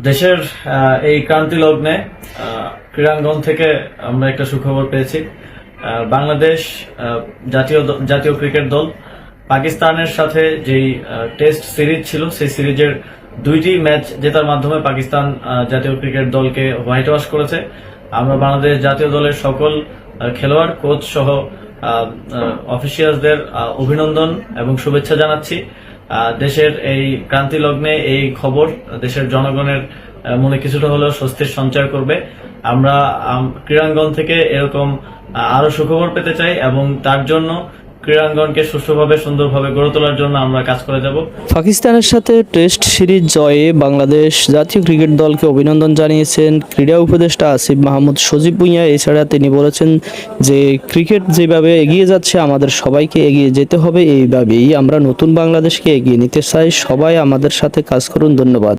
দেশের এই ক্রান্তি লগ্নে ক্রীড়াঙ্গন থেকে আমরা একটা সুখবর পেয়েছি। বাংলাদেশ জাতীয় ক্রিকেট দল পাকিস্তানের সাথে যেই টেস্ট সিরিজ ছিল সেই সিরিজের 2টি ম্যাচ জেতার মাধ্যমে পাকিস্তান জাতীয় ক্রিকেট দলকে হোয়াইট ওয়াশ করেছে। আমরা বাংলাদেশ জাতীয় দলের সকল খেলোয়াড়, কোচ সহ অফিসিয়ালসদের অভিনন্দন এবং শুভেচ্ছা জানাচ্ছি। দেশের এই ক্রান্তি লগ্নে এই খবর দেশের জনগণের মনে কিছুটা হলেও স্বস্তির সঞ্চার করবে। আমরা ক্রীড়াঙ্গন থেকে এরকম আরো সুখবর পেতে চাই এবং তার জন্য ক্রীড়াঙ্গনকে সুষ্ঠুভাবে সুন্দরভাবে গড়ে তোলার জন্য আমরা কাজ করে যাব। পাকিস্তানের সাথে টেস্ট সিরিজ জয়ে বাংলাদেশ জাতীয় ক্রিকেট দলকে অভিনন্দন জানিয়েছেন ক্রীড়া উপদেষ্টা আসিফ মাহমুদ সজীব ভুঁইয়া। এছাড়া তিনি বলেছেন যে ক্রিকেট যেভাবে এগিয়ে যাচ্ছে আমাদের সবাইকে এগিয়ে যেতে হবে, এইভাবেই আমরা নতুন বাংলাদেশকে এগিয়ে নিতে চাই। সবাই আমাদের সাথে কাজ করুন। ধন্যবাদ।